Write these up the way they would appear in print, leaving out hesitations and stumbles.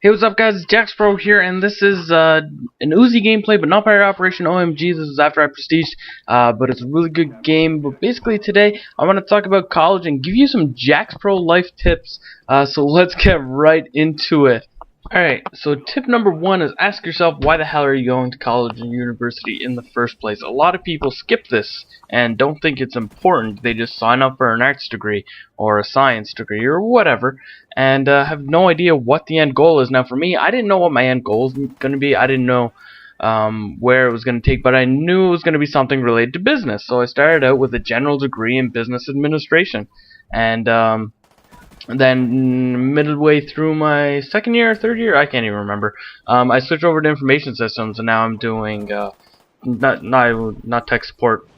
Hey, what's up, guys? It's JaxPro here, and this is an Uzi gameplay, but not Pirate Operation OMG. This is after I Prestige, but it's a really good game. But basically, today I want to talk about college and give you some JaxPro life tips. So let's get right into it. Alright, so tip number one is ask yourself, why the hell are you going to college and university in the first place? A lot of people skip this and don't think it's important. They just sign up for an arts degree or a science degree or whatever and have no idea what the end goal is. Now for me, I didn't know what my end goal was going to be. I didn't know where it was going to take, but I knew it was going to be something related to business. So I started out with a general degree in business administration, and then midway through my second year or third year, I can't even remember, I switched over to information systems, and now I'm doing not tech support.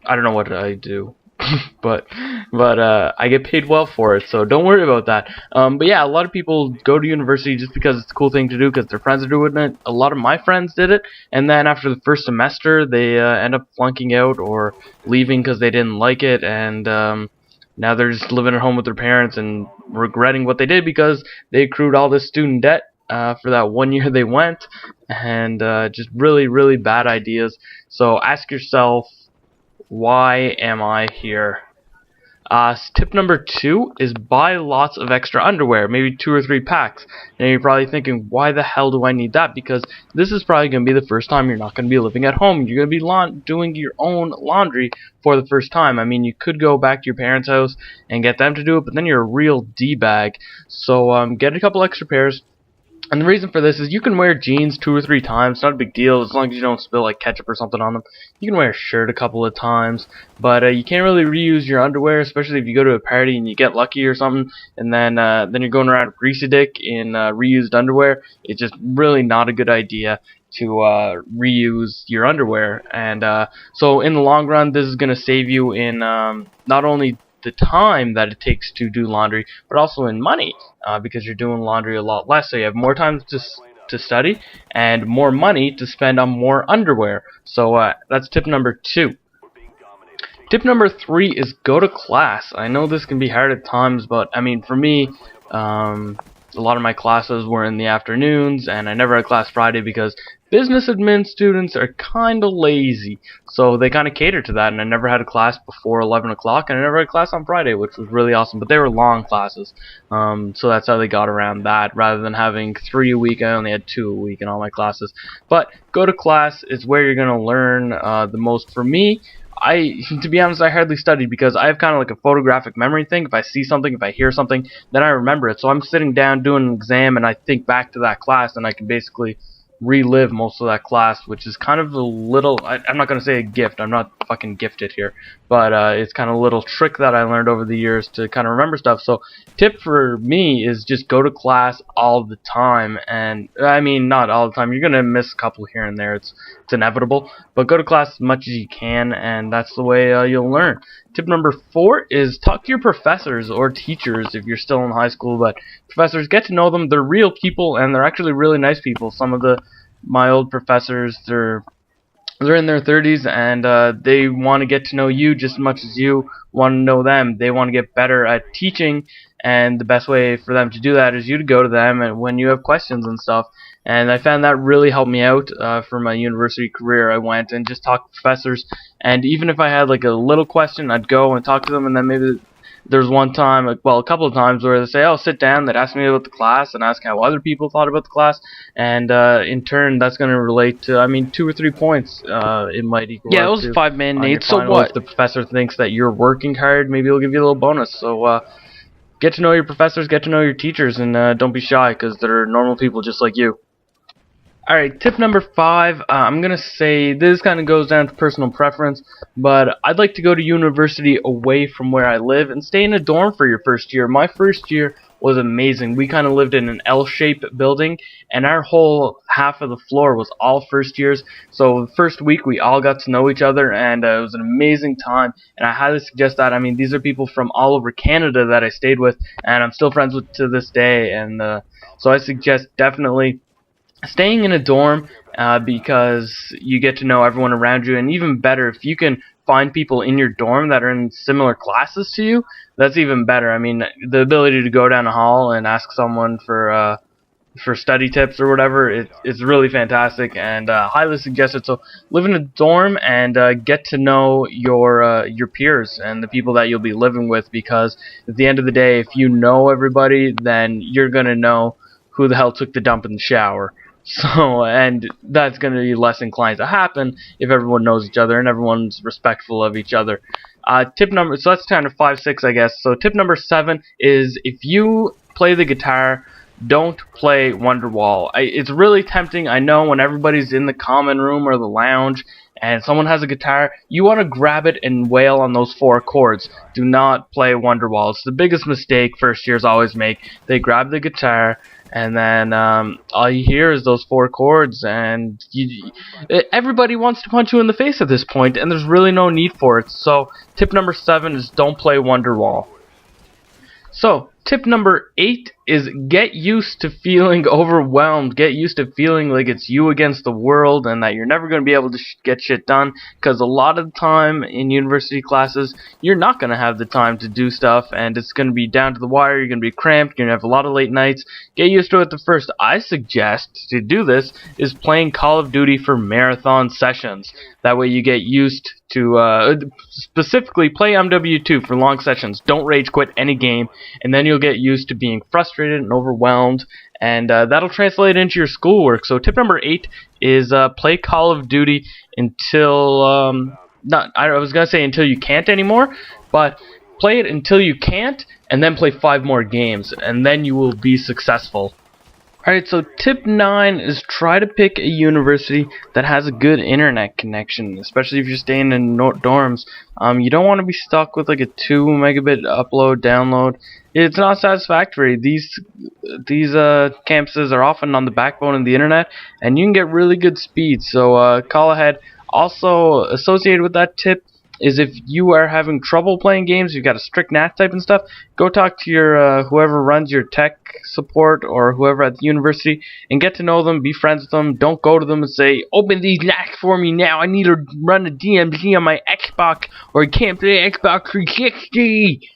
I don't know what I do, but I get paid well for it, so don't worry about that. But yeah, a lot of people go to university just because it's a cool thing to do because their friends are doing it. A lot of my friends did it, and then after the first semester, they end up flunking out or leaving because they didn't like it, and now they're just living at home with their parents and regretting what they did because they accrued all this student debt for that 1 year they went, and just really, really bad ideas. So ask yourself, why am I here? Tip number two is buy lots of extra underwear, maybe 2 or 3 packs. And you're probably thinking, why the hell do I need that? Because this is probably going to be the first time you're not going to be living at home. You're going to be doing your own laundry for the first time. I mean, you could go back to your parents' house and get them to do it, but then you're a real D-bag. So get a couple extra pairs. And the reason for this is you can wear jeans 2 or 3 times. It's not a big deal as long as you don't spill like ketchup or something on them. You can wear a shirt a couple of times, but you can't really reuse your underwear, especially if you go to a party and you get lucky or something, and then you're going around with greasy dick in reused underwear. It's just really not a good idea to reuse your underwear. And so in the long run, this is going to save you in not only the time that it takes to do laundry, but also in money, because you're doing laundry a lot less, so you have more time to study and more money to spend on more underwear. So that's tip number two. Tip number three is go to class. I know this can be hard at times, but I mean, for me, a lot of my classes were in the afternoons, and I never had class Friday because business admin students are kind of lazy, so they kind of cater to that, and I never had a class before 11 o'clock, and I never had a class on Friday, which was really awesome, but they were long classes, so that's how they got around that. Rather than having 3 a week, I only had 2 a week in all my classes. But go to class is where you're going to learn the most. For me, to be honest, I hardly studied because I have kind of like a photographic memory thing. If I see something, if I hear something, then I remember it. So I'm sitting down doing an exam and I think back to that class and I can basically relive most of that class, which is kind of a little, I'm not going to say a gift, I'm not fucking gifted here, but it's kind of a little trick that I learned over the years to kind of remember stuff. So tip for me is just go to class all the time, and I mean not all the time, you're going to miss a couple here and there, it's inevitable, but go to class as much as you can, and that's the way you'll learn. Tip number four is talk to your professors or teachers if you're still in high school, but professors, get to know them. They're real people, and they're actually really nice people. Some of my old professors, they're in their 30s, and they want to get to know you just as much as you want to know them. They want to get better at teaching, and the best way for them to do that is you to go to them and when you have questions and stuff. And I found that really helped me out for my university career. I went and just talked to professors, and even if I had like a little question, I'd go and talk to them, and then maybe there's one time, well, a couple of times where they say, oh, sit down, they'd ask me about the class and ask how other people thought about the class, and in turn, that's going to relate to, I mean, 2 or 3 points it might equal. Yeah, it was 5-man, Nate, so what? If the professor thinks that you're working hard, maybe he'll give you a little bonus. So get to know your professors, get to know your teachers, and don't be shy, because they're normal people just like you. Alright, tip number 5, I'm going to say this kind of goes down to personal preference, but I'd like to go to university away from where I live and stay in a dorm for your first year. My first year was amazing. We kind of lived in an L-shaped building, and our whole half of the floor was all first years, so the first week we all got to know each other, and it was an amazing time, and I highly suggest that. I mean, these are people from all over Canada that I stayed with, and I'm still friends with to this day, and so I suggest definitely staying in a dorm because you get to know everyone around you, and even better, if you can find people in your dorm that are in similar classes to you, that's even better. I mean, the ability to go down a hall and ask someone for for study tips or whatever. It's really fantastic, and highly suggested. So live in a dorm and get to know your peers and the people that you'll be living with, because at the end of the day, if you know everybody, then you're gonna know who the hell took the dump in the shower. So, and that's going to be less inclined to happen if everyone knows each other and everyone's respectful of each other. Tip number, so that's kind of 5, 6, I guess. So tip number 7 is, if you play the guitar, don't play Wonderwall. It's really tempting, I know, when everybody's in the common room or the lounge and someone has a guitar, you want to grab it and wail on those 4 chords. Do not play Wonderwall. It's the biggest mistake first years always make. They grab the guitar, and then all you hear is those 4 chords, and everybody wants to punch you in the face at this point, and there's really no need for it. So tip number 7 is don't play Wonderwall. So tip number 8 is get used to feeling overwhelmed. Get used to feeling like it's you against the world and that you're never going to be able to get shit done, because a lot of the time in university classes you're not going to have the time to do stuff, and it's going to be down to the wire. You're going to be cramped. You're going to have a lot of late nights. Get used to it. The first I suggest to do this is playing Call of Duty for marathon sessions. That way you get used to specifically play MW2 for long sessions. Don't rage quit any game, and then you'll get used to being frustrated and overwhelmed, and that'll translate into your schoolwork. So tip number 8 is play Call of Duty until I was gonna say until you can't anymore, but play it until you can't, and then play 5 more games, and then you will be successful. Alright, so tip 9 is try to pick a university that has a good internet connection, especially if you're staying in dorms. You don't want to be stuck with like a 2 megabit upload, download. It's not satisfactory. These campuses are often on the backbone of the internet, and you can get really good speed, so call ahead. Also, associated with that tip is, if you are having trouble playing games, you've got a strict NAT type and stuff, go talk to your whoever runs your tech support or whoever at the university and get to know them, be friends with them. Don't go to them and say, open these NATs for me now, I need to run a DMZ on my Xbox, or I can't play Xbox 360,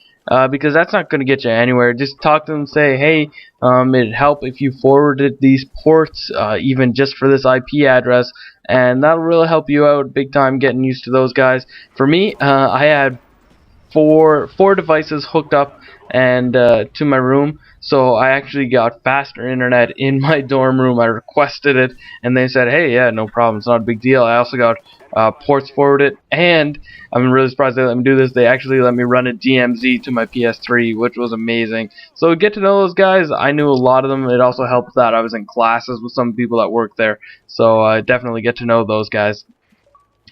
because that's not going to get you anywhere. Just talk to them and say, hey, it'd help if you forwarded these ports, even just for this IP address, and that'll really help you out big time getting used to those guys. For me, I had four devices hooked up and to my room, so I actually got faster internet in my dorm room. I requested it, and they said, hey, yeah, no problem, it's not a big deal. I also got ports forwarded, and I'm really surprised they let me do this. They actually let me run a DMZ to my PS3, which was amazing. So get to know those guys. I knew a lot of them. It also helped that I was in classes with some people that worked there, so definitely get to know those guys.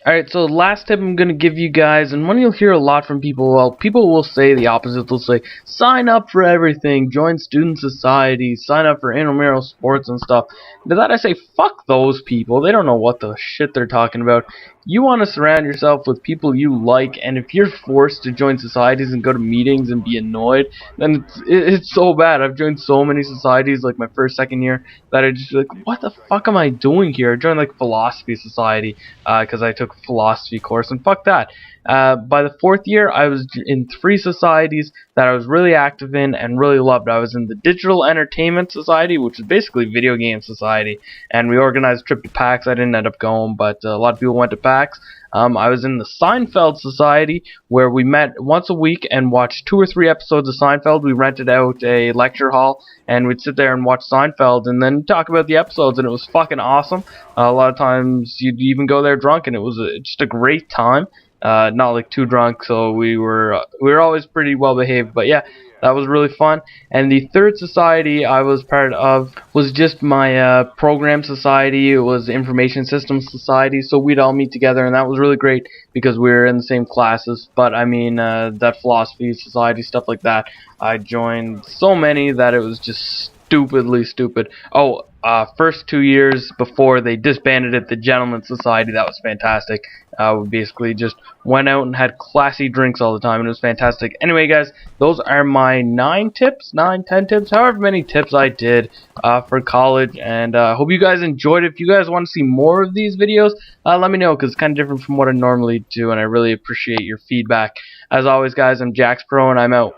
Alright, so the last tip I'm going to give you guys, and one you'll hear a lot from people, well, people will say the opposite. They'll say, sign up for everything, join student societies, sign up for intramural sports and stuff. To that I say, fuck those people. They don't know what the shit they're talking about. You want to surround yourself with people you like, and if you're forced to join societies and go to meetings and be annoyed, then it's so bad. I've joined so many societies, like my first, second year, that I just like, what the fuck am I doing here? I joined like philosophy society, because I took a philosophy course, and fuck that. By the 4th year, I was in 3 societies that I was really active in and really loved. I was in the Digital Entertainment Society, which is basically Video Game Society, and we organized a trip to PAX. I didn't end up going, but a lot of people went to PAX. I was in the Seinfeld Society, where we met once a week and watched 2 or 3 episodes of Seinfeld. We rented out a lecture hall, and we'd sit there and watch Seinfeld and then talk about the episodes, and it was fucking awesome. A lot of times you'd even go there drunk, and it was just a great time. Not like too drunk, so we were always pretty well behaved, but yeah, that was really fun. And the 3rd society I was part of was just my program society. It was Information Systems Society, so we'd all meet together, and that was really great because we were in the same classes. But I mean, that philosophy society, stuff like that, I joined so many that it was just stupidly stupid. Oh, first 2 years before they disbanded it, the Gentleman's Society, that was fantastic. We basically just went out and had classy drinks all the time, and it was fantastic. Anyway, guys, those are my 10 tips, however many tips I did for college, and I hope you guys enjoyed it. If you guys want to see more of these videos, let me know, because it's kind of different from what I normally do, and I really appreciate your feedback. As always, guys, I'm Jax Pro, and I'm out.